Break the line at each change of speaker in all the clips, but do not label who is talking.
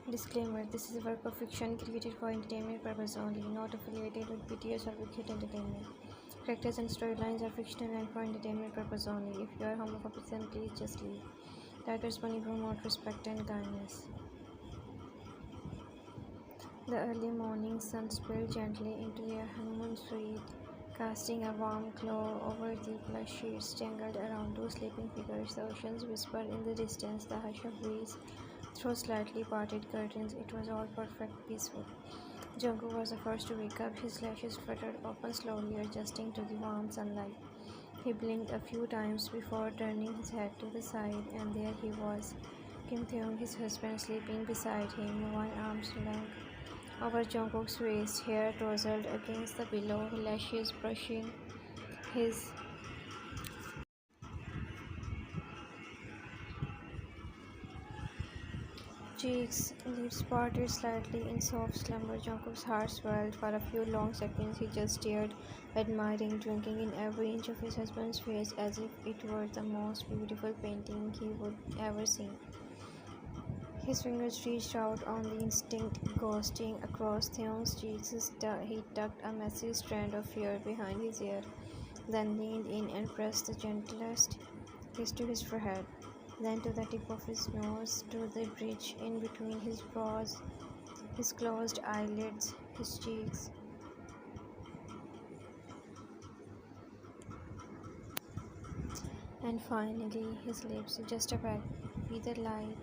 Disclaimer: this is a work of fiction created for entertainment purpose only, not affiliated with BTS or Wicked Entertainment. Characters and storylines are fictional and for entertainment purpose only. If you are homophobic, then please just leave. Writers only promote respect and kindness. The early morning sun spilled gently into their honeymoon suite, casting a warm glow over the plush sheets tangled around two sleeping figures. The oceans whispered in the distance, the hush of breeze through slightly parted curtains. It was all perfect, peaceful. Jungkook was the first to wake up. His lashes fluttered open slowly, adjusting to the warm sunlight. He blinked a few times before turning his head to the side, and there he was, Kim Taehyung, his husband, sleeping beside him, one arm's length over Jungkook's waist, hair tousled against the pillow, lashes brushing his cheeks, lips parted slightly in soft slumber. Jungkook's heart swelled. For a few long seconds he just stared, admiring, drinking in every inch of his husband's face as if it were the most beautiful painting he would ever see. His fingers reached out on the instinct, ghosting across Taehyung's cheeks. He tucked a messy strand of hair behind his ear, then leaned in and pressed the gentlest kiss to his forehead, then to the tip of his nose, to the bridge in between his brows, his closed eyelids, his cheeks. And finally, his lips, just a peck, breathed light,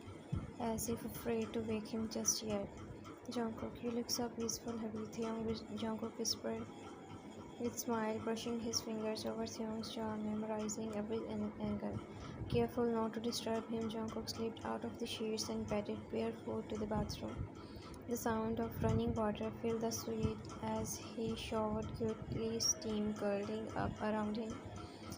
as if afraid to wake him just yet. Jungkook, you look so peaceful, hubby, Jungkook whispered with smile, brushing his fingers over Taehyung's jaw, memorizing every angle. Careful not to disturb him, Jungkook slipped out of the sheets and padded barefoot to the bathroom. The sound of running water filled the suite as he showered quickly, steam curling up around him.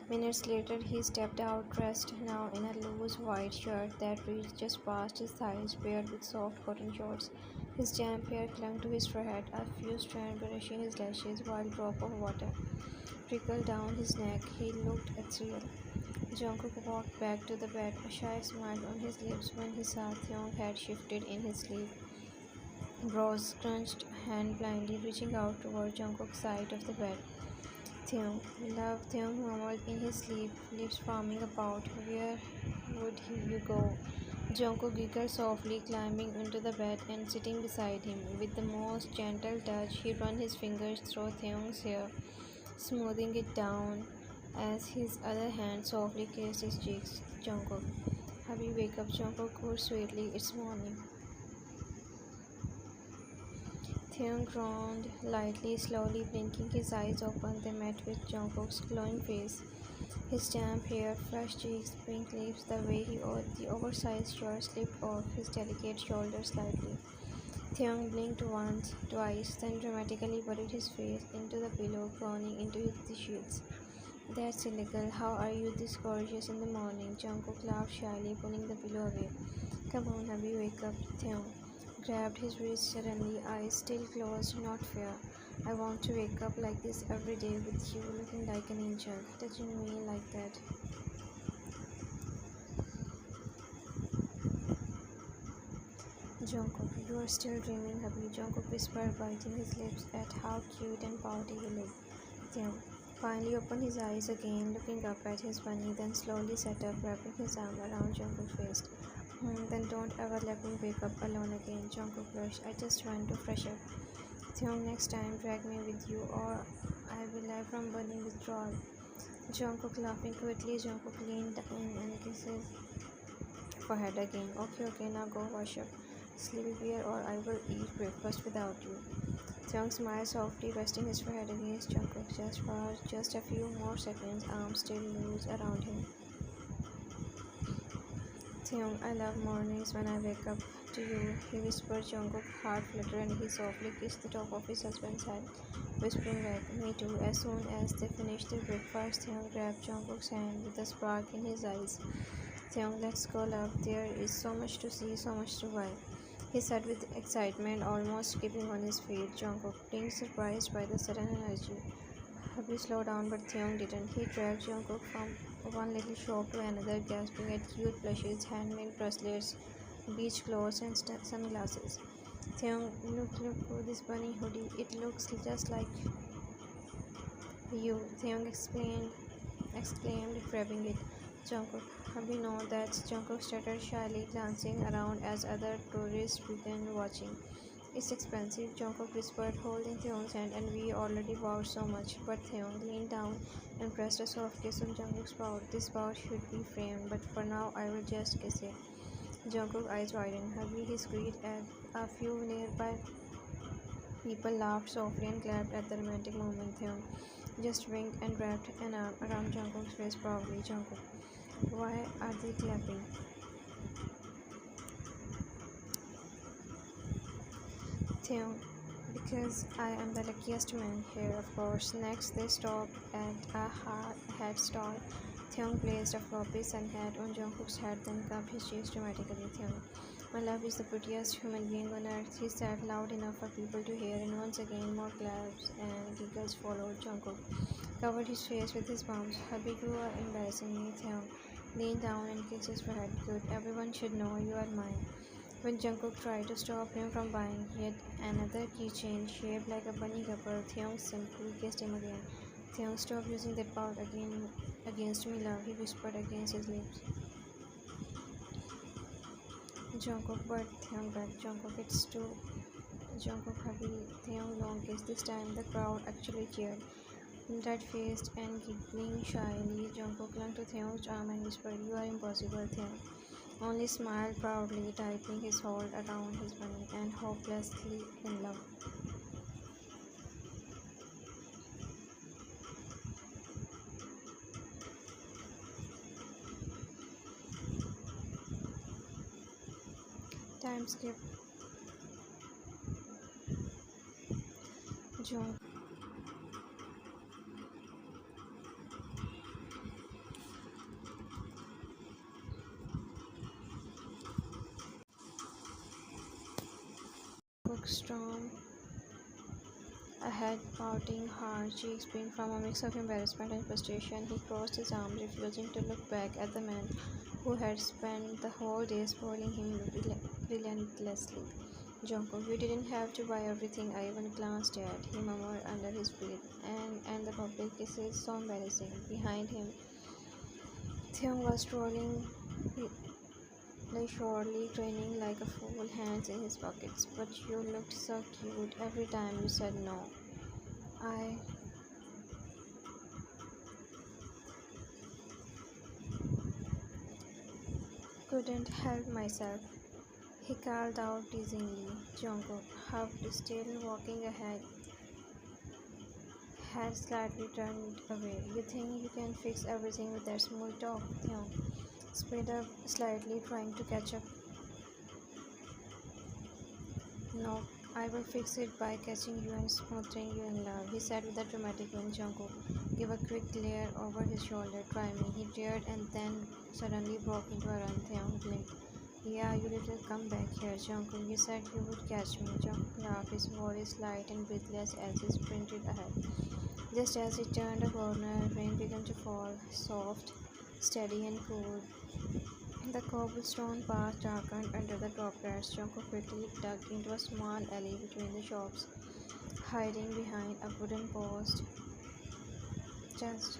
Minutes later, he stepped out, dressed now in a loose white shirt that reached just past his thighs, paired with soft cotton shorts. His damp hair clung to his forehead, a few strands brushing his lashes, while a drop of water trickled down his neck. He looked ethereal. Jungkook walked back to the bed, a shy smile on his lips when he saw Taehyung had shifted in his sleep. Brows scrunched, hand blindly reaching out toward Jungkook's side of the bed. Taehyung, love, Taehyung murmured in his sleep, lips forming about. Where would you go? Jungkook giggled softly, climbing into the bed and sitting beside him. With the most gentle touch, he ran his fingers through Taehyung's hair, smoothing it down as his other hand softly kissed his cheeks. Jungkook, hubby, wake up, Jungkook cooed sweetly. It's morning. Taehyung groaned lightly, slowly blinking his eyes open. They met with Jungkook's glowing face, his damp hair, flushed cheeks, pink lips. The way the oversized shirt slipped off his delicate shoulders slightly. Taehyung blinked once, twice, then dramatically buried his face into the pillow, groaning into the sheets. That's illegal. How are you this gorgeous in the morning? Jungkook laughed shyly, pulling the pillow away. Come on, hubby, wake up. Taehyung grabbed his wrist suddenly, eyes still closed, not fear. I want to wake up like this every day with you, looking like an angel, touching me like that. Jungkook, you are still dreaming, hubby, Jungkook whispered, biting his lips at how cute and pouty he looked. Taehyung finally opened his eyes again, looking up at his bunny, then slowly sat up, wrapping his arm around Jungkook's waist. Then don't ever let me wake up alone again, Jungkook blushed. I just want to fresh up. Taehyung, next time drag me with you or I will die from burning withdrawal. Jungkook laughing quickly, Jungkook leaned in and kissed his forehead again. Okay, now go wash up. Sleepy bear or I will eat breakfast without you. Taehyung smiled softly, resting his forehead against Jungkook just for just a few more seconds, arms still loose around him. Taehyung, I love mornings when I wake up to you, he whispered. Jungkook's heart fluttered and he softly kissed the top of his husband's head, whispering back, me too. As soon as they finished their breakfast, Taehyung grabbed Jungkook's hand with a spark in his eyes. Taehyung, let's go, love. There is so much to see, so much to buy, he said with excitement, almost skipping on his feet. Jungkook being surprised by the sudden energy. Hubby slowed down, but Taehyung didn't. He dragged Jungkook from one little shop to another, gasping at cute plushes, handmade bracelets, beach clothes and sunglasses. Taehyung, look, this bunny hoodie. It looks just like you. Taehyung exclaimed, grabbing it. Jungkook, we know that Jungkook stuttered shyly, glancing around as other tourists began watching. It's expensive, Jungkook whispered, holding Taehyung's hand, and we already bought so much. But Taehyung leaned down and pressed a soft kiss on Jungkook's mouth. This bow should be framed, but for now I will just kiss it. Jungkook's eyes widened. Huggy he screamed at a few nearby people laughed softly and clapped at the romantic moment. Taehyung just winked and wrapped an arm around Jungkook's face proudly. Jungkook, why are they clapping? Taehyung, because I am the luckiest man here, of course. Next, they stopped at a hat stall. Taehyung placed a floppy sun hat on Jungkook's head, then cupped his cheeks dramatically. Taehyung, my love is the prettiest human being on earth, he said loud enough for people to hear, and once again more claps and giggles followed. Jungkook covered his face with his palms. Hubby, you are embarrassing me. Taehyung leaned down and kissed his forehead. Good, everyone should know you are mine. When Jungkook tried to stop him from buying yet another keychain shaped like a bunny couple, Taehyung simply kissed him again. Taehyung, stop using that pout again against me, love, he whispered against his lips. Jungkook, but Taehyung begged. Jungkook, it's too. Jungkook, hubby, Taehyung long kiss. This time the crowd actually cheered. Red-faced and giggling shyly, Jungkook clung to Taehyung's arm and whispered, you are impossible. Taehyung only smiled proudly, tightening his hold around his bunny and hopelessly in love. Time skip. Jungkook stormed ahead, pouting hard, cheeks pink from a mix of embarrassment and frustration. He crossed his arms, refusing to look back at the man who had spent the whole day spoiling him relentlessly. Jungkook, you didn't have to buy everything I even glanced at, he murmured under his breath. And the public kisses, so embarrassing. Behind him, Taehyung was strolling leisurely, grinning like a fool, hands in his pockets. But you looked so cute every time you said no. I couldn't help myself, he called out teasingly. Jungkook huffed, still walking ahead, head slightly turned away. You think you can fix everything with that smooth talk? Taehyung sped up slightly, trying to catch up. No, I will fix it by catching you and smoothing you in love, he said with a dramatic wink. Jungkook gave a quick glare over his shoulder. Try me, he dared, and then suddenly broke into a run. Taehyung blinked. Yeah, you little come back here, Jungkook. You said you would catch me. Jungkook laughed, his voice light and breathless as he sprinted ahead. Just as he turned a corner, rain began to fall, soft, steady, and cool. The cobblestone path darkened under the droplets. Jungkook quickly ducked into a small alley between the shops, hiding behind a wooden post. Just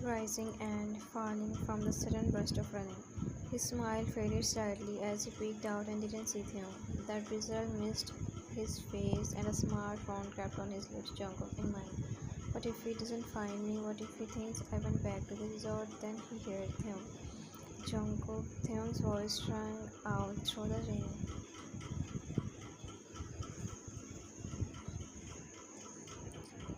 rising and falling from the sudden burst of running. His smile faded slightly as he peeked out and didn't see Taehyung. The drizzle missed his face and a smart frown crept on his lips. Jungkook in mind. What if he doesn't find me? What if he thinks I went back to the resort? Then he heard Taehyung. Jungkook, Taehyung's voice rang out through the rain.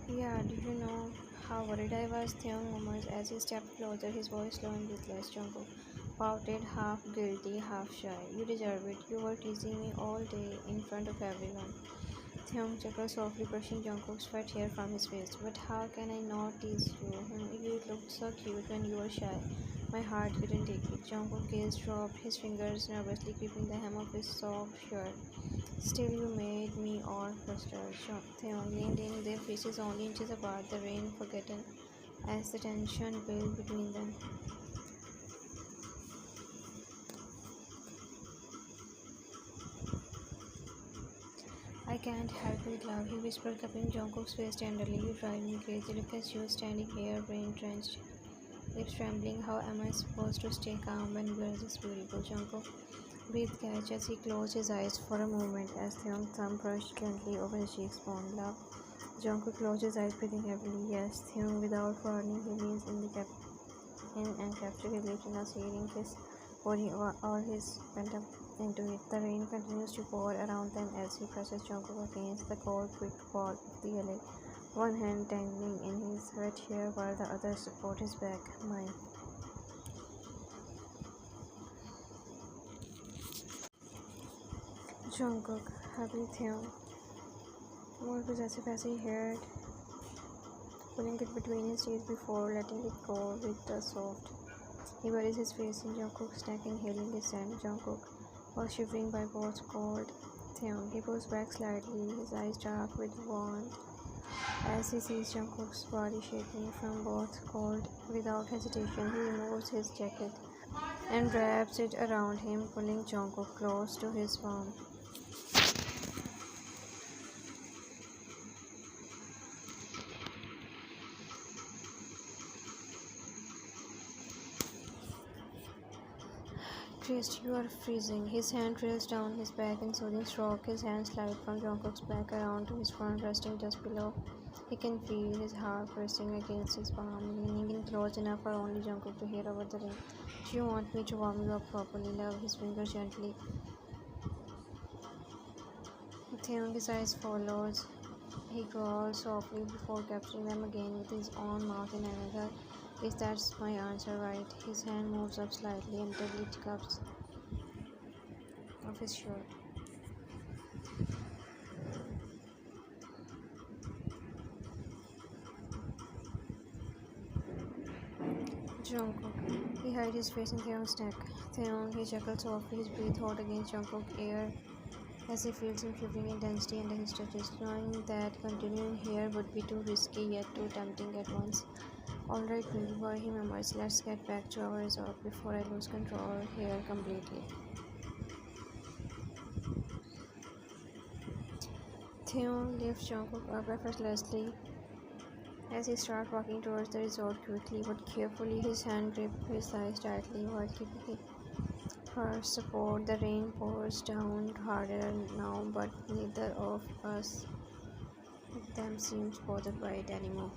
Yeah, do you know how worried I was? Taehyung murmured as he stepped closer, his voice low and breathless. Jungkook pouted, half guilty, half shy. You deserve it. You were teasing me all day in front of everyone. Taehyung chuckled softly, brushing Jungkook's wet hair from his face. But how can I not tease you? You looked so cute when you were shy. My heart couldn't take it. Jungkook's gaze dropped, his fingers nervously gripping the hem of his soft shirt. Still, you made me all flustered. Taehyung leaned in, their faces only inches apart, the rain forgotten as the tension built between them. can't help it, love, he whispered, cupping Jungkook's face tenderly. You drive me crazy. Look at you standing here, brain drenched, lips trembling. How am I supposed to stay calm when you are this beautiful? Jungkook breathed catch as he closed his eyes for a moment as Taehyung's thumb brushed gently over his cheekbone. Love. Jungkook closed his eyes, breathing heavily. Yes, Taehyung, without warning, he leans in and captured his lips in a searing kiss, pouring all his pent up into it. The rain continues to pour around them as he presses Jungkook against the cold brick wall of the alley, one hand dangling in his wet hair while the other supports his back. Mine. Jungkook, happily Taehyung, more possessive as he heard, pulling it between his teeth before letting it go with the soft. He buries his face in Jungkook's neck, inhaling his scent. Jungkook was shivering by both cold. Taehyung. He pulls back slightly, his eyes dark with warmth, as he sees Jungkook's body shaking from both cold. Without hesitation, he removes his jacket and wraps it around him, pulling Jungkook close to his palm. Christ, you are freezing. His hand trails down his back in soothing stroke. His hands slide from Jungkook's back around to his front, resting just below. He can feel his heart pressing against his palm, leaning in close enough for only Jungkook to hear over the ring. Do you want me to warm you up properly, love? His fingers gently. Taehyung, his eyes follows. He growls softly before capturing them again with his own mouth in another. Is that my answer right? His hand moves up slightly until it cups of his shirt. Jungkook. He hides his face in Taehyung's neck. Taehyung, he chuckles softly, his breath hot against Jungkook's ear as he feels him shivering intensely under his touches, knowing that continuing here would be too risky yet too tempting at once. Alright, baby boy, he murmurs, let's get back to our resort before I lose control here completely. Taehyung lifts Jungkook up effortlessly as he starts walking towards the resort quickly but carefully. His hand grips his thighs tightly while keeping her support. The rain pours down harder now, but neither of them seems bothered by it anymore.